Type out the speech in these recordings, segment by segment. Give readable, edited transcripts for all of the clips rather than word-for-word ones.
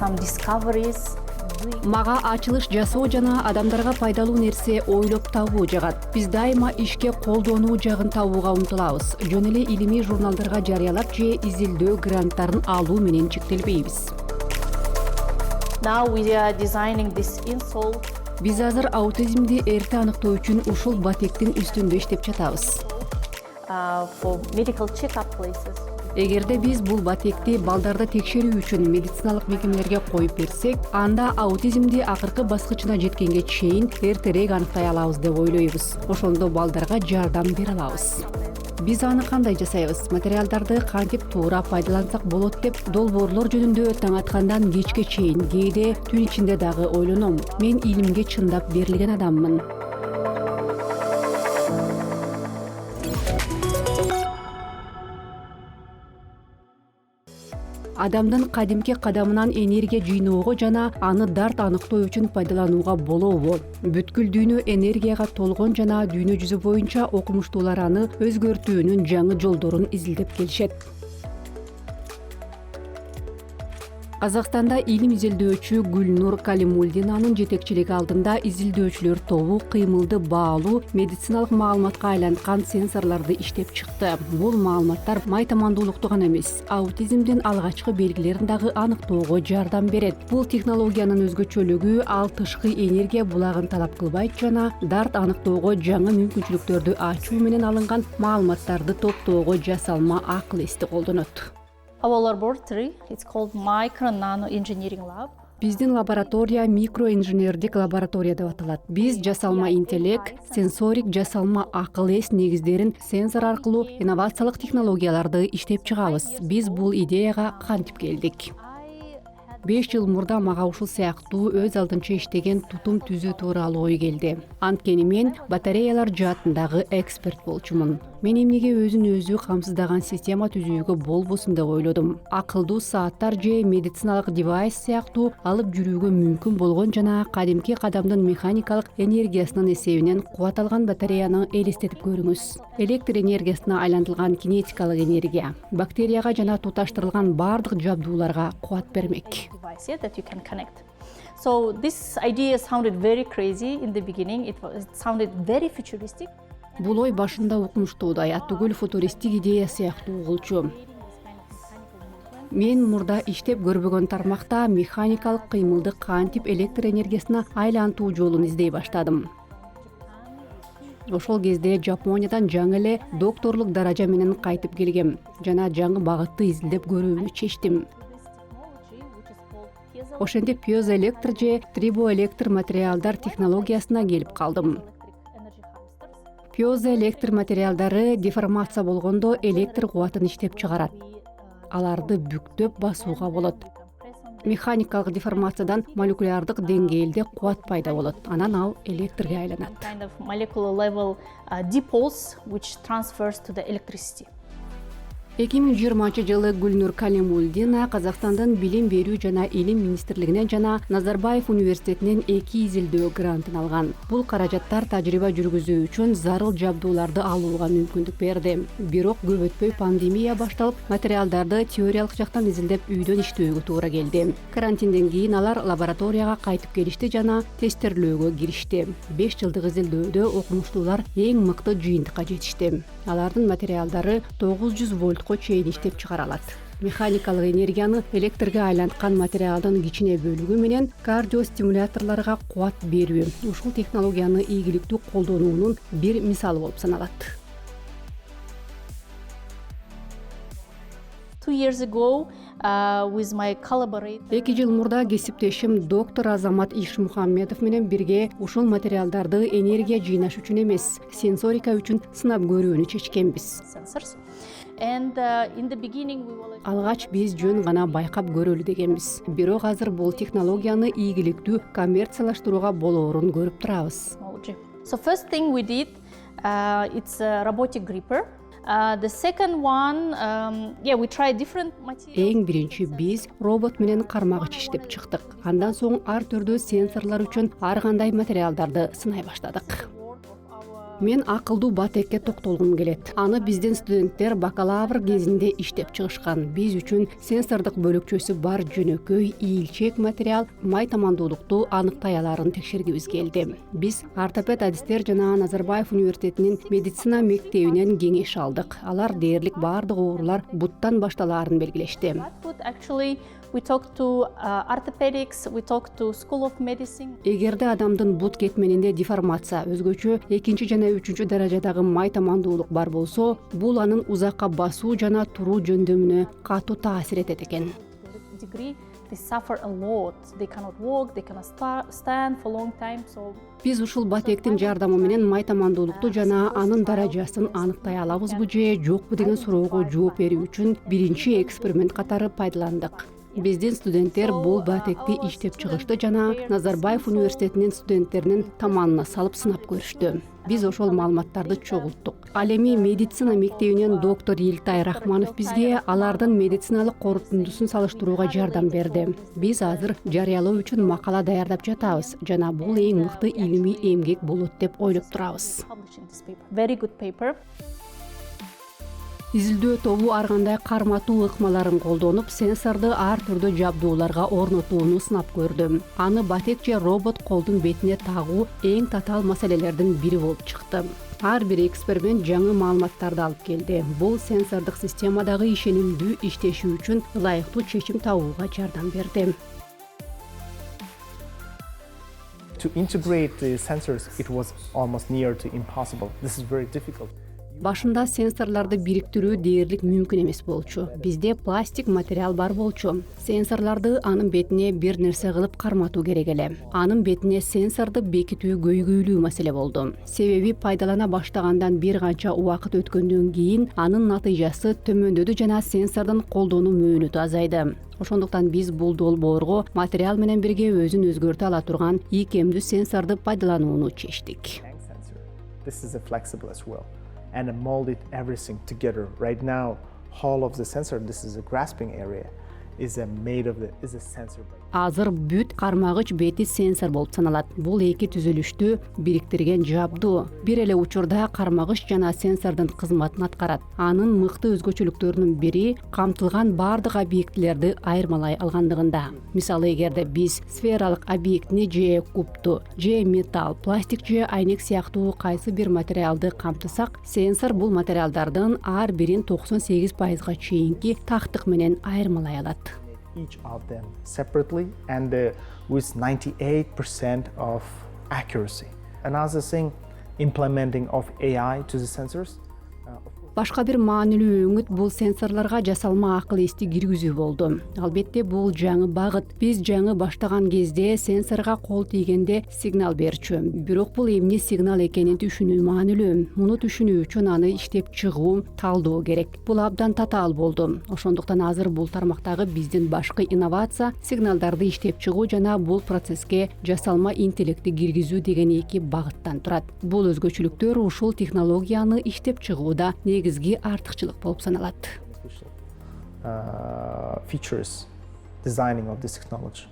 some discoveries. Мага ачылыш жасоо жана адамдарга пайдалуу нерсе ойлоп табуу жагат. Биз дайыма ишке колдонуу жагын табууга умтулабыз. Жөн эле илимий журналдарга жарыялап же изилдөө гранттарын алуу менен чектелбейбиз. Now we are designing this insole. Биз азыр аутизмди эрте аныктоо үчүн ушул батектин үстүндө иштеп жатабыз. For medical check-up places. Эгерде биз бул батекти балдарды текшерүү үчүн медициналык мекемелерге коюп берсек, анда аутизмди акыркы баскычына жеткенге чейин эртерээк аныктай алабыз деп ойлойбуз. Ошондо балдарга жардам бере алабыз. Биз аны кандай жасайбыз? Материалдарды кантип туура пайдалансак болот деп долбоорлор жөнүндө таң аткандан кечке чейин, кээде түн ичинде дагы ойлоном. Мен илимге чындап берилген адаммын. Адамдын кадимки кадамынан энергия жыйноого жана аны дарт аныктоо үчүн пайдаланууга болобу? Бүткүл дүйнө энергияга толгон жана дүйнө жүзү боюнча окумуштуулар аны өзгөртүүнүн жаңы жолдорун изилдеп келишет. Казакстанда илим изилдөөчү Гүлнур Калимулдинанын жетекчилиги алдында изилдөөчүлөр тобу кыймылды баалуу медициналык маалыматка айланткан сенсорлорду иштеп чыкты. Бул маалыматтар майтамандуулукту гана эмес, аутизмдин алгачкы белгилерин дагы аныктоого жардам берет. Бул технологиянын өзгөчөлүгү ал тышкы энергия булагын талап кылбайт жана дарт аныктоого жаңы мүмкүнчүлүктөрдү ачуу менен алынган маалыматтарды топтоого жасалма акыл эсти колдонот. Our laboratory, it's called Micro Nano Engineering Lab. Биздин лаборатория микроинженердик лаборатория деп аталат. Биз жасалма интеллект, сенсорик жасалма акыл эс негиздерин сенсор аркылуу инновациялык технологияларды иштеп чыгабыз. Биз бул идеяга кантип келдик? 5 жыл мурда мага ушул сыяктуу өз алдынча иштеген тутум түзүү тууралуу ой келди. Анткени мен батареялар жаатындагы эксперт болчумун. Мен эмнеге өзүн өзү камсыздаган система түзүүгө болбосун деп ойлодум. Акылдуу сааттар же медициналык девайс сыяктуу алып жүрүүгө мүмкүн болгон жана кадимки кадамдын механикалык энергиясынын эсебинен кубат алган батареяны элестетип көрүңүз. Электр энергиясына айлантылган кинетикалык энергия бактерияга жана туташтырылган бардык жабдууларга кубат бермек. Device that you can connect. So this idea sounded very crazy in the beginning. It sounded very futuristic. Бул ой башында укмуштуудай, түгүл футуристик идея сыяктуу угулчу. Мен мурда иштеп көрбөгөн тармакта механикалык кыймылды кантип электр энергиясына айлантуу жолун издей баштадым. Ошол кезде Жапониядан жаңы эле докторлук даража менен кайтып келгем жана жаңы багытты изилдеп көрүүнү чечтим. Ошентип пьезоэлектр же трибоэлектр материалдар технологиясына келип калдым. Пьезоэлектр материалдары деформация болгондо электр кубатын иштеп чыгарат. Аларды бүктөп басууга болот. Механикалык деформациядан молекулярдык деңгээлде кубат пайда болот. Анан ал электрге айланат. Kind of molecular level dipole which transfers to the electricity. 2020 Гүлнур Калимулдина Казакстандын билим берүү жана илим министрлигинен жана Назарбаев университетинен 2 изилдөө грантын алган. Бул каражаттар тажрыйба жүргүзүү үчүн зарыл жабдууларды алууга мүмкүндүк берди. Бирок көп өтпөй пандемия башталып, материалдарды теориялык жактан изилдеп үйдөн иштөөгө туура келди. Карантинден кийин алар лабораторияга кайтып келишти жана тестирлөөгө киришти. 5 жылдык изилдөөдө окумуштуулар эң мыкты жыйынтыкка жетишти. Алардын материалдары 900 вольтко чейин иштеп чыгара алат. Механикалык энергияны электрге айланткан материалдын кичине бөлүгү менен кардиостимуляторлорго кубат берүү ушул технологияны ийгиликтүү колдонуунун бир мисалы болуп саналат. 2 years ago, with my collaborator. 2 жыл мурда кесиптешим доктор Азамат Ишмухаммедов менен бирге ушул материалдарды энергия жыйнаш үчүн эмес, сенсорика үчүн сынап көрүүнү чечкенбиз. Sensors. And in the beginning we were Алгач биз жөн гана байкап көрөлү дегенбиз. Бирок азыр бул технологияны ийгиликтүү коммерциялаштырууга болоорун көрүп турабыз. technology. So first thing we did, it's a robotic gripper. The second one, we tried different materials. Эң биринчи биз робот менен кармагыч иштеп чыктык. Андан соң ар түрдүү сенсорлор үчүн ар кандай материалдарды сынай баштадык. Мен акылдуу батекке токтолгум келет. Аны биздин студенттер бакалавр кезинде иштеп чыгышкан. Биз үчүн сенсордук бөлүкчөсү бар жөнөкөй ийилчек материал май тамандуулукту аныктай аларын текшергибиз келди. Биз ортопед адистер жана Назарбаев университетинин медицина мектебинен кеңеш алдык. Алар дээрлик баардык оорулар буттан башталаарын белгилешти. We talked to orthopedics, we talked to School of Medicine. Эгерде адамдын бут кетменинде деформация, өзгөчө экинчи жана үчүнчү даражадагы май тамандуулук бар болсо, бул анын узакка басуу жана туруу жөндөмүнө катуу таасир этет экен. They suffer a lot. They cannot walk, they cannot stand for long time. So Биз ушул батектин жардамы менен май тамандуулукту жана анын даражасын аныктай алабызбы же жокпу деген суроого жооп берүү үчүн биринчи эксперимент катары пайдаландык. Биздин студенттер бул батекти иштеп чыгышты жана Назарбаев университетинин студенттеринин таманына салып сынап көрүштү. Биз ошол маалыматтарды чогулттук. Ал эми медицина мектебинен доктор Илтай Рахманов бизге алардын медициналык корутундусун салыштырууга жардам берди. Биз азыр жарыялоо үчүн макала даярдап жатабыз жана бул эң мыкты илимий эмгек болот деп ойлоп турабыз. Very good paper. Изилдөө тобу ар кандай карматуу ыкмаларын колдонуп, сенсорду ар түрдүү жабдууларга орнотууну сынап көрдү. Аны батек же робот колдун бетине тагуу эң татаал маселелердин бири болуп чыкты. Ар бир эксперимент жаңы маалыматтарды алып келди. Бул сенсордук системадагы ишенимдүү иштеши үчүн ылайыктуу чечим табууга жардам берди. To integrate the sensors, it was almost near to impossible. This is very difficult. Башында сенсорларды бириктирүү дээрлик мүмкүн эмес болчу. Бизде пластик материал бар болчу. Сенсорларды анын бетине бир нерсе кылып карматуу керек эле. Анын бетине сенсорду бекитүү көйгөйлүү маселе болду. Себеби пайдалана баштагандан бир канча убакыт өткөндөн кийин анын натыйжасы төмөндөдү жана сенсордун колдонуу мөөнөтү азайды. Ошондуктан биз бул долбоорго материал менен бирге өзүн өзгөртө ала турган ийкемдүү сенсорду пайдаланууну чечтик. This is flexible as well. And molded everything together. Right now, whole of the sensor, this is a grasping area, is a sensor. Азыр бүт кармагыч бети сенсор болуп саналат. Бул эки түзүлүштү бириктирген жабдуу. Бир эле учурда кармагыч жана сенсордун кызматын аткарат. Анын мыкты өзгөчөлүктөрүнүн бири камтылган бардык объектилерди айырмалай алгандыгында. Мисалы, эгерде биз сфералык объектини же кубту, же металл, пластик же айнек сыяктуу кайсы бир материалды камтысак, сенсор бул материалдардын ар бирин 98%га чейинки тактык менен айырмалай алат. Each of them separately and with 98% of accuracy. Another thing, implementing of AI to the sensors. Башка бир маанилүү өңүт бул сенсорлорго жасалма акыл эсти киргизүү болду. Албетте бул жаңы багыт. Биз жаңы баштаган кезде сенсорго кол тийгенде сигнал берчү. Бирок бул эмне сигнал экенин түшүнүү маанилүү. Муну түшүнүү үчүн аны иштеп чыгуу, талдоо керек. Бул абдан татаал болду. Ошондуктан азыр бул тармактагы биздин башкы инновация сигналдарды иштеп чыгуу жана бул процесске жасалма интеллектти киргизүү деген эки багыттан турат. Бул өзгөчөлүктөр ушул технологияны иштеп чыгууда негизги артыкчылык болуп саналат. Features designing of this technology.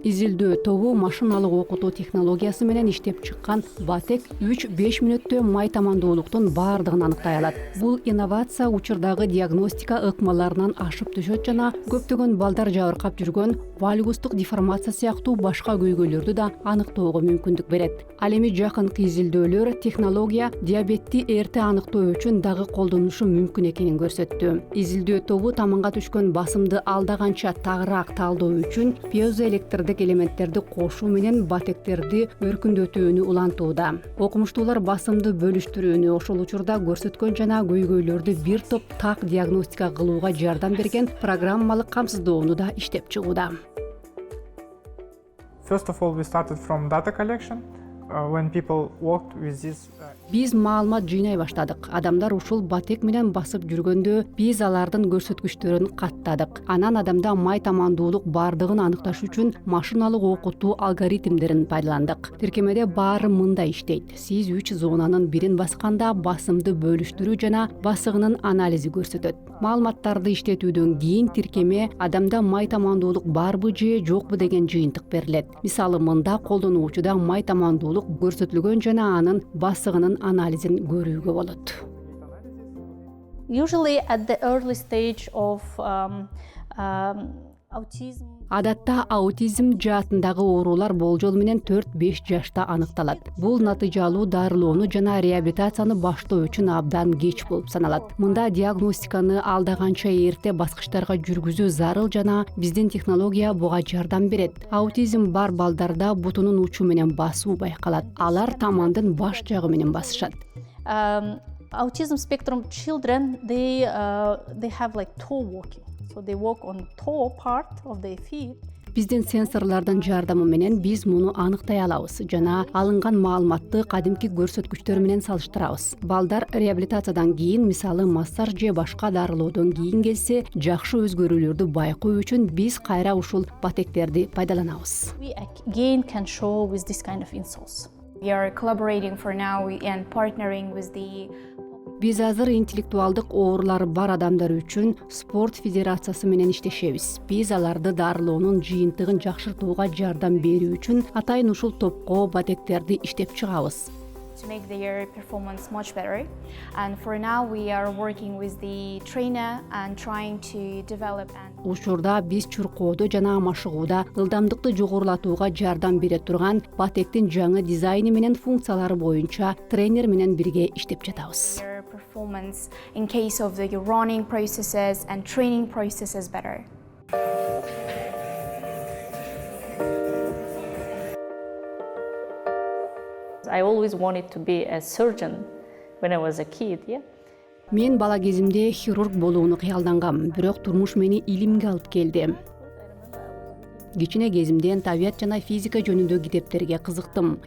Изилдөө тобу машиналык окутуу технологиясы менен иштеп чыккан батек 3-5 мүнөттө май тамандуулуктун баардыгын аныктай алат. Бул инновация учурдагы диагностика ыкмаларынан ашып түшөт жана көптөгөн балдар жабыркап жүргөн вальгустук деформация сыяктуу башка көйгөйлөрдү да аныктоого мүмкүндүк берет. Ал эми жакынкы изилдөөлөр технология диабетти эрте аныктоо үчүн дагы колдонулушу мүмкүн экенин көрсөттү. Изилдөө тобу таманга түшкөн басымды алда канча тагыраак талдоо үчүн пьезоэлектрдик элементтерди кошуу менен батектерди өркүндөтүүнү улантууда. Окумуштуулар басымды бөлүштүрүүнү, ошол учурда көрсөткөн жана көйгөйлөрдү бир топ так диагностика кылууга жардам берген программалык камсыздоону да иштеп чыгууда. First of all, we started from data collection. When people walked with this Биз маалымат жыйнай баштадык. Адамдар ушул батек менен басып жүргөндө биз алардын көрсөткүчтөрүн каттадык. Анан адамда май тамандуулук бардыгын аныкташ үчүн машиналык окутуу алгоритмдерин пайдаландык. Тиркемеде баары мындай иштейт. Сиз 3 зонанын бирин басканда басымды бөлүштүрүү жана басыгынын анализи көрсөтөт. Маалыматтарды иштетүүдөн кийин тиркеме адамда май тамандуулук барбы же жокпу деген жыйынтык берилет. Мисалы, мында колдонуучуда май тамандуулук толук көрсөтүлгөн жана анын басыгынын анализин көрүүгө болот. Usually at the early stage of autism. Адатта аутизм жаатындагы оорулар болжол менен 4-5 жашта аныкталат. Бул натыйжалуу дарылоону жана реабилитацияны баштоо үчүн абдан кеч болуп саналат. Мында диагностиканы алдаганча эрте баскычтарга жүргүзүү зарыл жана биздин технология буга жардам берет. Аутизм бар балдарда бутунун учу менен басуу байкалат. Алар тамандын баш жагы менен басышат. Autism spectrum children, they have like toe walking. So they walk on toe part of their feet. Биздин сенсорлордун жардамы менен биз муну аныктай алабыз жана алынган маалыматты кадимки көрсөткүчтөр менен салыштырабыз. Балдар реабилитациядан кийин, мисалы массаж же башка дарылоодон кийин келсе, жакшы өзгөрүүлөрдү байкоо үчүн биз кайра ушул батектерди пайдаланабыз. We again can show with this kind of insoles. We are collaborating for now and partnering with the Биз азыр интеллектуалдык оорулары бар адамдар үчүн спорт федерациясы менен иштешебиз. Биз аларды дарылоонун жыйынтыгын жакшыртууга жардам берүү үчүн атайын ушул топко батектерди иштеп чыгабыз. to make their performance much better. And for now we are working with the trainer and trying to develop and Учурда биз чуркоодо жана машыгууда ылдамдыкты жогорулатууга жардам бере турган батектин жаңы дизайны менен функциялары боюнча тренер менен бирге иштеп жатабыз. their performance in case of the running processes and training processes better. I always wanted to be a surgeon when I was a kid, yeah. Мен бала кезимде хирург болууну кыялдангам, бирок турмуш мени илимге алып келди. Кичине кезимден табият жана физика жөнүндө китептерге кызыктым.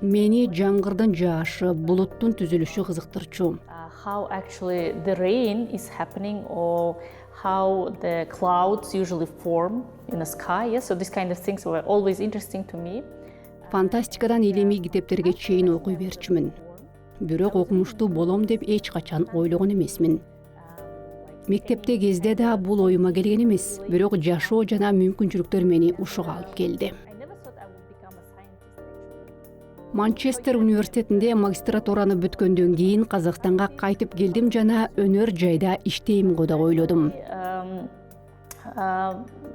Мени жамгырдын жаашы, булуттун түзүлүшү кызыктырчу. How actually the rain is happening or how the clouds usually form in the sky, yeah. So these kind of things were always interesting to me. Фантастикадан илимий китептерге чейин окуй берчүмүн. Бирок окумуштуу болом деп эч качан ойлогон эмесмин. Мектепте кезде да бул оюма келген эмес, бирок жашоо жана мүмкүнчүлүктөр мени ушуга алып келди. Манчестер университетинде магистратураны бүткөндөн кийин Казакстанга кайтып келдим жана өнөр жайда иштейм го деп ойлодум.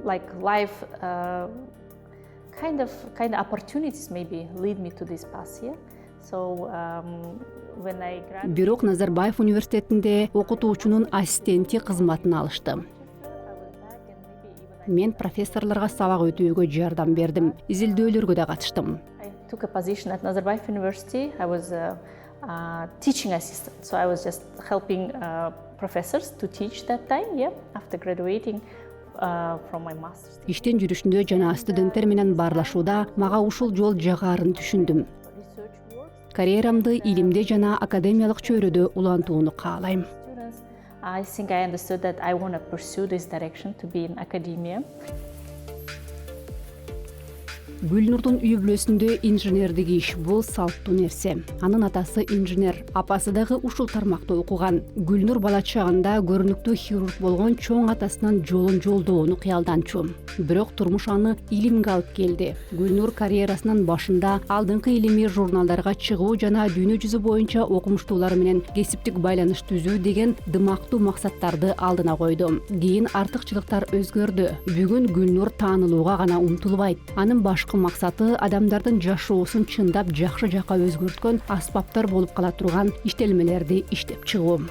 Like life kind of opportunities maybe lead me to this path here. So when I graduated, Бирок Назарбаев университетинде окутуучунун ассистенти кызматын алышты. Мен профессорлорго сабак өтүүгө жардам бердим, изилдөөлөргө да катыштым. I took a position at Nazarbayev University. I was a teaching assistant, so I was just helping professors to teach that time, yeah, after graduating from my master's. Иштен жүрүшүндө жана студенттер менен баарлашууда мага ушул жол жагарын түшүндүм. Карьерамды илимде жана академиялык чөйрөдө улантууну каалайм. Students, I think I understood that I want to pursue this direction to be in academia. Гүлнурдун үй бүлөсүндө инженердик иш бул салттуу нерсе. Анын атасы инженер, апасы дагы ушул тармакта окуган. Гүлнур бала чагында көрүнүктүү хирург болгон чоң атасынын жолун жолдоону кыялданчу. Бирок турмуш аны илимге алып келди. Гүлнур карьерасынын башында алдыңкы илимий журналдарга чыгуу жана дүйнө жүзү боюнча окумуштуулар менен кесиптик байланыш түзүү деген дымактуу максаттарды алдына койду. Кийин артыкчылыктар өзгөрдү. Бүгүн Гүлнур таанылууга гана умтулбайт. Анын башкы максаты адамдардын жашоосун чындап жакшы жакка өзгөрткөн аспаптар болуп кала турган иштелмелерди иштеп чыгуу.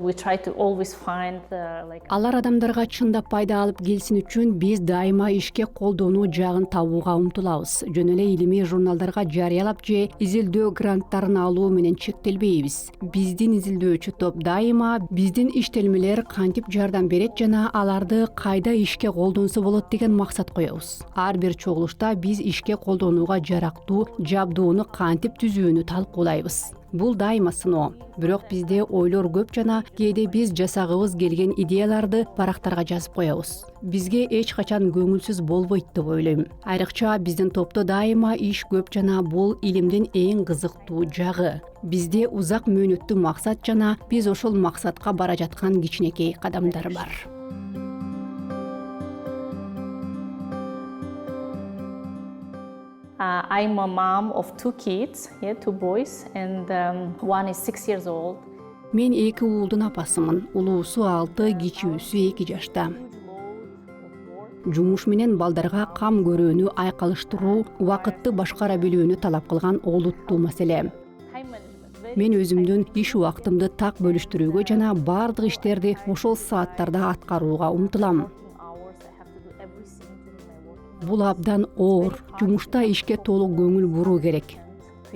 We try to always find like Алар адамдарга чындап пайда алып келсин үчүн биз дайыма ишке колдонуу жагын табууга умтулабыз. Жөн эле илимий журналдарга жарыялап же изилдөө гранттарын алуу менен чектелбейбиз. Биздин изилдөөчү топ дайыма биздин иштелмелер кантип жардам берет жана аларды кайда ишке колдонсо болот деген максат коебуз. Ар бир чогулушта биз ишке колдонууга жарактуу жабдууну кантип түзүүнү талкуулайбыз. Бул дайыма сыноо. Бирок бизде ойлор көп жана кээде биз жасагыбыз келген идеяларды барактарга жазып коебуз. Бизге эч качан көңүлсүз болбойт деп ойлойм. Айрыкча биздин топто дайыма иш көп жана бул илимдин эң кызыктуу жагы. Бизде узак мөөнөттүү максат жана биз ошол максатка бара жаткан кичинекей кадамдар бар. I'm a mom of 2 kids, 2 boys, and one is 6 years old. Мен 2 уулдун апасымын. Улуусу 6, кичүүсү 2 жашта. Жумуш менен балдарга кам көрүүнү айкалыштыруу, убакытты башкара билүүнү талап кылган олуттуу маселе. Мен өзүмдүн иш убактымды так бөлүштүрүүгө жана бардык иштерди ошол сааттарда аткарууга умтулам. Бул абдан оор. Жумушта ишке толук көңүл буруу керек.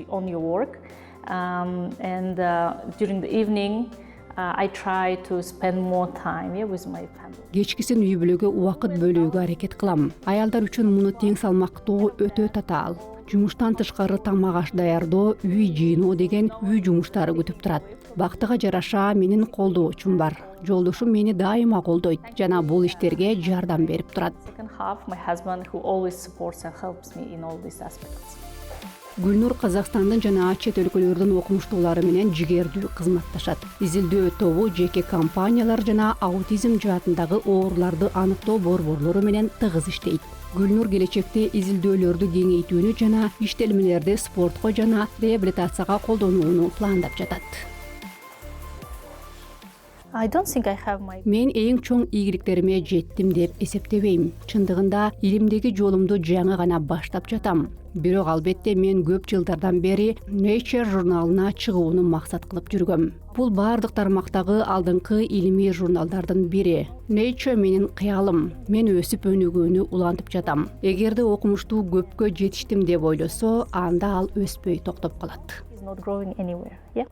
On your work, and during the evening, I try to spend more time with my family. Кечкисин үй бүлөгө убакыт бөлүүгө аракет кылам. Аялдар үчүн муну тең салмактоо өтө татаал. Жумуштан тышкары тамак аш даярдоо, үй жыйноо деген үй жумуштары күтүп турат. Бактыга жараша менин колдоочум бар. Жолдошум мени дайыма колдойт жана бул иштерге жардам берип турат. Second half, my husband who always supports and helps me in all these aspects. Гүлнур Казакстандын жана чет өлкөлөрдүн окумуштуулары менен жигердүү кызматташат. Изилдөө тобу жеке компаниялар жана аутизм жаатындагы ооруларды аныктоо борборлору менен тыгыз иштейт. Гүлнур келечекте изилдөөлөрдү кеңейтүүнү жана иштелмелерди спортко жана реабилитацияга колдонууну пландап жатат. I don't think I have my Мен эң чоң ийгиликтериме жеттим деп эсептебейм. Чындыгында илимдеги жолумду жаңы гана баштап жатам. Бирок албетте мен көп жылдардан бери Nature журналына чыгууну максат кылып жүргөм. Бул бардык тармактагы алдыңкы илимий журналдардын бири. Nature менин кыялым. Мен өсүп өнүгүүнү улантып жатам. Эгерде окумуштуу көпкө жетиштим деп ойлосо, анда ал өспөй токтоп калат. is not growing anywhere. Yeah.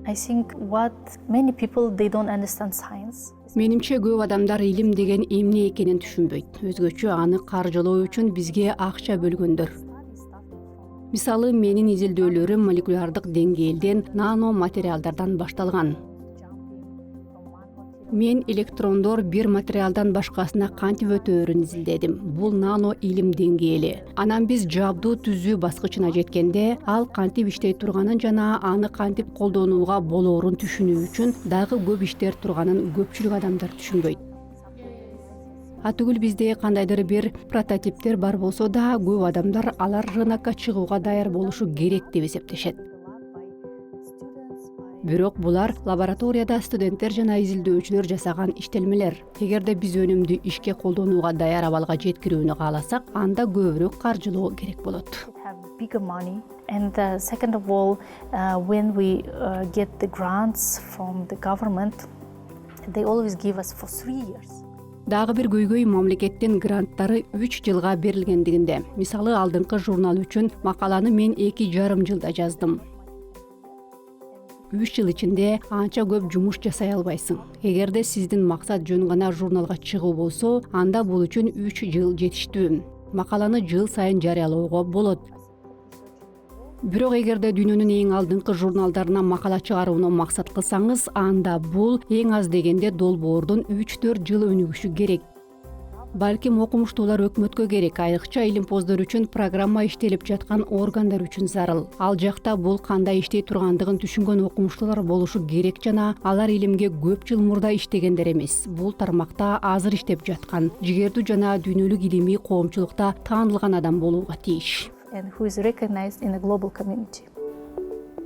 I think what many people they don't understand science. Менимче көп адамдар илим деген эмне экенин түшүнбөйт. Өзгөчө аны каржылоо үчүн бизге акча бөлгөндөр. Мисалы, менин изилдөөлөрүм молекулярдык деңгээлден нано материалдардан башталган. Мен электрондор бир материалдан башкасына кантип өтөөрүн изилдедим. Бул нано илим деңгээли. Анан биз жабдуу түзүү баскычына жеткенде, ал кантип иштей турганын жана аны кантип колдонууга болоорун түшүнүү үчүн дагы көп иштер турганын көпчүлүк адамдар түшүнбөйт. Атүгүл бизде кандайдыр бир прототиптер бар болсо да, көп адамдар алар рынокко чыгууга даяр болушу керек деп эсептешет. Бирок булар лабораторияда студенттер жана изилдөөчүлөр жасаган иштелмелер. Эгерде биз өнүмдү ишке колдонууга даяр абалга жеткирүүнү кааласак, анда көбүрөөк каржылоо керек болот. Have bigger money, and second of all, when we get the grants from the government, they always give us for 3 years. Дагы бир көйгөй мамлекеттин гранттары 3 жылга берилгендигинде. Мисалы, алдыңкы журнал үчүн макаланы мен 2,5 жылда жаздым. 3 жыл ичинде анча көп жумуш жасай албайсың. Эгерде сиздин максат жөн гана журналга чыгуу болсо, анда бул үчүн 3 жыл жетиштүү. Макаланы жыл сайын жарыялоого болот. Бирок эгерде дүйнөнүн эң алдыңкы журналдарына макала чыгарууну максат кылсаңыз, анда бул эң аз дегенде долбоордун 3-4 жыл өнүгүшү керек. Балким окумуштуулар өкмөткө керек, айрыкча илимпоздор үчүн программа иштелип жаткан органдар үчүн зарыл. Ал жакта бул кандай иштей тургандыгын түшүнгөн окумуштуулар болушу керек жана алар илимге көп жыл мурда иштегендер эмес. Бул тармакта азыр иштеп жаткан, жигердүү жана дүйнөлүк илимий коомчулукта таанылган адам болууга тийиш. And who is recognized in the global community.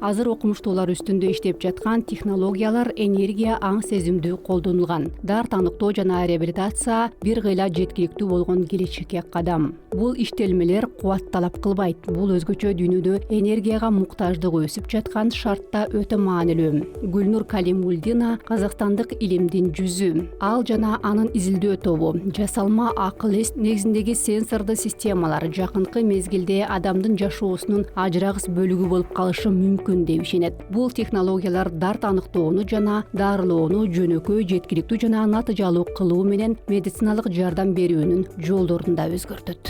Азыр окумуштуулар үстүндө иштеп жаткан технологиялар энергия аң сезимдүү колдонулган. Дар таныктоо жана реабилитация бир кыйла жеткиликтүү болгон келечекке кадам. Бул иштелмелер кубат талап кылбайт. Бул өзгөчө дүйнөдө энергияга муктаждык өсүп жаткан шартта өтө маанилүү. Гүлнур Калимулдина Казакстандык илимдин жүзү. Ал жана анын изилдөө тобу жасалма акыл эс негизиндеги сенсордуу системалар жакынкы мезгилде адамдын жашоосунун ажырагыс бөлүгү болуп калышы мүмкүн деп ишенет. Бул технологиялар дар таныктоону жана дарылоону жөнөкөй, жеткиликтүү жана натыйжалуу кылуу менен медициналык жардам берүүнүн жолдорун да өзгөртөт.